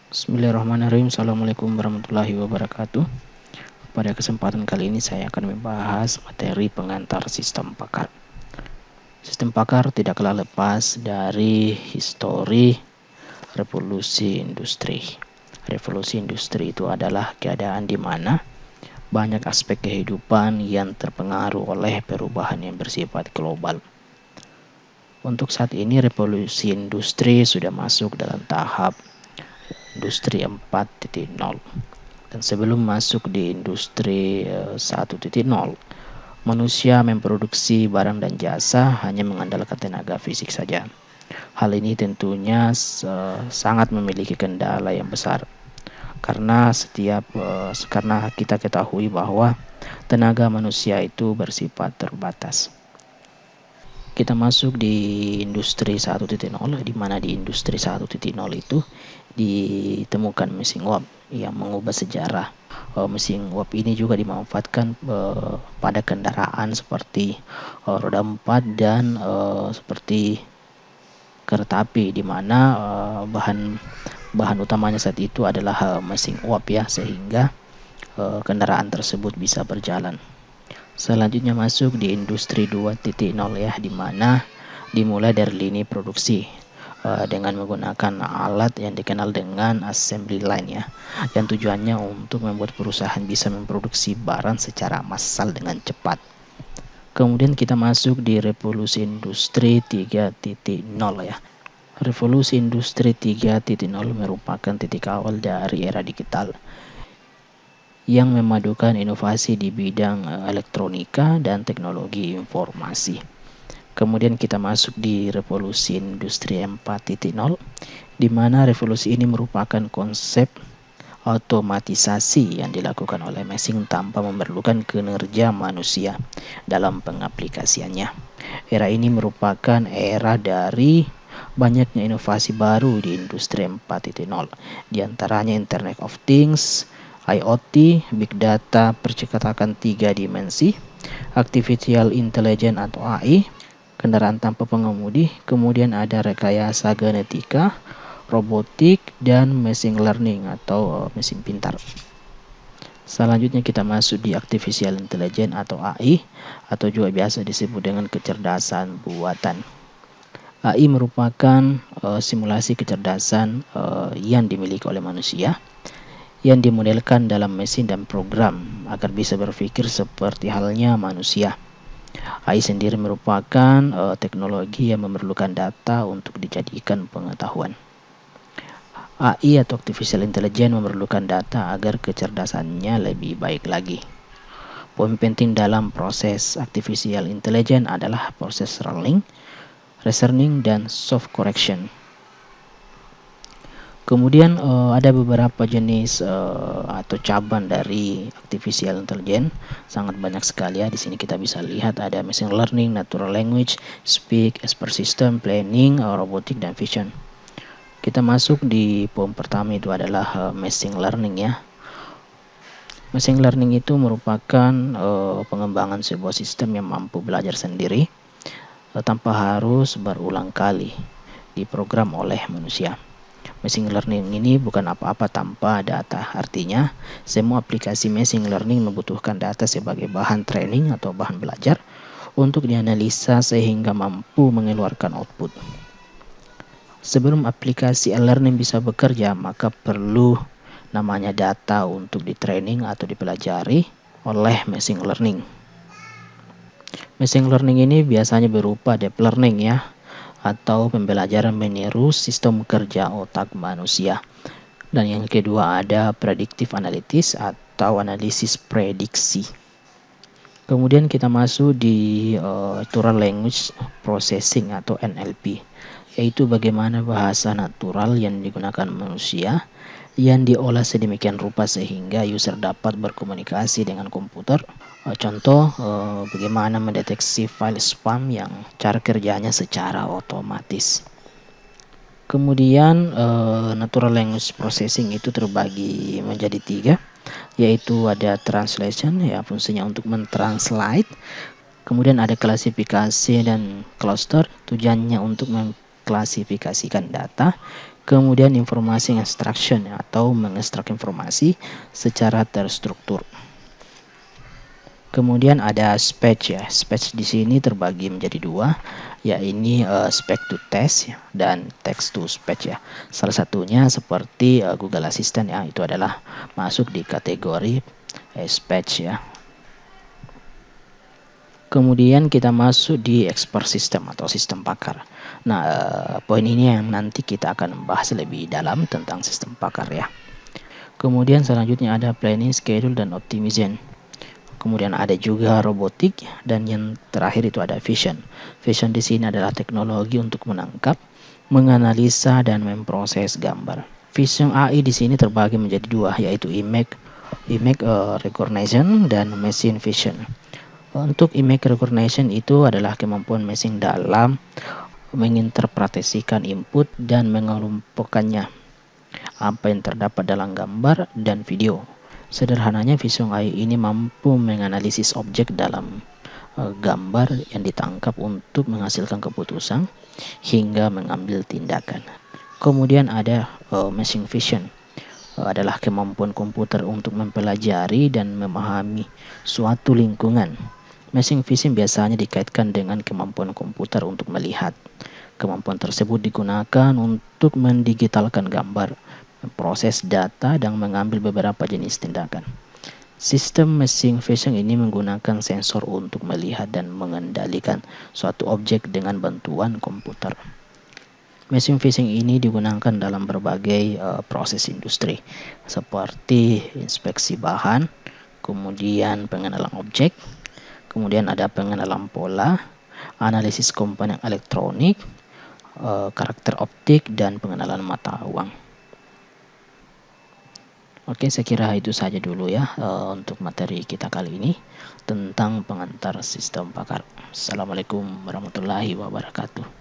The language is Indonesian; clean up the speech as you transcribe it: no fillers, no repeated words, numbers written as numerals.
Bismillahirrahmanirrahim. Assalamualaikum warahmatullahi wabarakatuh. Pada kesempatan kali ini saya akan membahas materi pengantar sistem pakar. Sistem pakar tidaklah lepas dari histori revolusi industri. Revolusi industri itu adalah keadaan di mana banyak aspek kehidupan yang terpengaruh oleh perubahan yang bersifat global. Untuk saat ini revolusi industri sudah masuk dalam tahap industri 4.0. Dan sebelum masuk di industri 1.0, manusia memproduksi barang dan jasa hanya mengandalkan tenaga fisik saja. Hal ini tentunya sangat memiliki kendala yang besar karena karena kita ketahui bahwa tenaga manusia itu bersifat terbatas. Kita masuk di industri 1.0, di mana di industri 1.0 itu ditemukan mesin uap yang mengubah sejarah. Mesin uap ini juga dimanfaatkan pada kendaraan seperti roda 4 dan seperti kereta api, di mana bahan utamanya saat itu adalah mesin uap ya, sehingga kendaraan tersebut bisa berjalan. Selanjutnya masuk di industri 2.0 ya, di mana dimulai dari lini produksi dengan menggunakan alat yang dikenal dengan assembly line ya, yang tujuannya untuk membuat perusahaan bisa memproduksi barang secara massal dengan cepat. Kemudian kita masuk di revolusi industri 3.0 ya. Revolusi industri 3.0 merupakan titik awal dari era digital yang memadukan inovasi di bidang elektronika dan teknologi informasi. Kemudian kita masuk di revolusi industri 4.0, di mana revolusi ini merupakan konsep otomatisasi yang dilakukan oleh mesin tanpa memerlukan kinerja manusia dalam pengaplikasiannya. Era ini merupakan era dari banyaknya inovasi baru di industri 4.0, diantaranya Internet of Things, IoT, Big Data, percakapan 3 dimensi, Artificial Intelligence atau AI, kendaraan tanpa pengemudi, kemudian ada rekayasa genetika, robotik, dan machine learning atau mesin pintar. Selanjutnya kita masuk di Artificial Intelligence atau AI, atau juga biasa disebut dengan kecerdasan buatan. AI merupakan simulasi kecerdasan yang dimiliki oleh manusia, yang dimodelkan dalam mesin dan program agar bisa berpikir seperti halnya manusia. AI sendiri merupakan teknologi yang memerlukan data untuk dijadikan pengetahuan. AI atau Artificial Intelligence memerlukan data agar kecerdasannya lebih baik lagi. Poin penting dalam proses Artificial Intelligence adalah proses learning, reasoning, dan soft correction. Kemudian ada beberapa jenis atau cabang dari artificial intelligence, sangat banyak sekali ya. Di sini kita bisa lihat ada machine learning, natural language, speech, expert system, planning, robotic, dan vision. Kita masuk di poin pertama, itu adalah machine learning ya. Machine learning itu merupakan pengembangan sebuah sistem yang mampu belajar sendiri tanpa harus berulang kali diprogram oleh manusia. Machine learning ini bukan apa-apa tanpa data. Artinya, semua aplikasi machine learning membutuhkan data sebagai bahan training atau bahan belajar untuk dianalisa sehingga mampu mengeluarkan output. Sebelum aplikasi e-learning bisa bekerja, maka perlu namanya data untuk di-training atau dipelajari oleh machine learning. Machine learning ini biasanya berupa deep learning ya, atau pembelajaran meniru sistem kerja otak manusia. Dan yang kedua ada predictive analytics atau analisis prediksi. Kemudian kita masuk di natural language processing atau NLP, yaitu bagaimana bahasa natural yang digunakan manusia yang diolah sedemikian rupa sehingga user dapat berkomunikasi dengan komputer. Contoh bagaimana mendeteksi file spam yang cara kerjanya secara otomatis. Kemudian natural language processing itu terbagi menjadi 3, yaitu ada translation ya, fungsinya untuk mentranslate. Kemudian ada klasifikasi dan cluster, tujuannya untuk mengklasifikasikan data. Kemudian informasi extraction atau mengekstrak informasi secara terstruktur. Kemudian ada speech ya. Speech di sini terbagi menjadi dua, yaitu speech to text dan text to speech ya. Salah satunya seperti Google Assistant ya, itu adalah masuk di kategori speech ya. Kemudian kita masuk di expert system atau sistem pakar. Nah, poin ini yang nanti kita akan membahas lebih dalam tentang sistem pakar ya. Kemudian selanjutnya ada planning, schedule, dan optimization. Kemudian ada juga robotik, dan yang terakhir itu ada vision. Vision di sini adalah teknologi untuk menangkap, menganalisa, dan memproses gambar. Vision AI di sini terbagi menjadi dua, yaitu image recognition dan machine vision. Untuk image recognition itu adalah kemampuan mesin dalam menginterpretasikan input dan mengelompokkannya apa yang terdapat dalam gambar dan video. Sederhananya, Vision AI ini mampu menganalisis objek dalam gambar yang ditangkap untuk menghasilkan keputusan hingga mengambil tindakan. Kemudian ada machine vision, adalah kemampuan komputer untuk mempelajari dan memahami suatu lingkungan. Machine vision biasanya dikaitkan dengan kemampuan komputer untuk melihat. Kemampuan tersebut digunakan untuk mendigitalkan gambar, memproses data, dan mengambil beberapa jenis tindakan. Sistem machine vision ini menggunakan sensor untuk melihat dan mengendalikan suatu objek dengan bantuan komputer. Machine vision ini digunakan dalam berbagai proses industri seperti inspeksi bahan, kemudian pengenalan objek, kemudian ada pengenalan pola, analisis komponen elektronik, karakter optik, dan pengenalan mata uang. Oke, saya kira itu saja dulu ya untuk materi kita kali ini tentang pengantar sistem pakar. Assalamualaikum warahmatullahi wabarakatuh.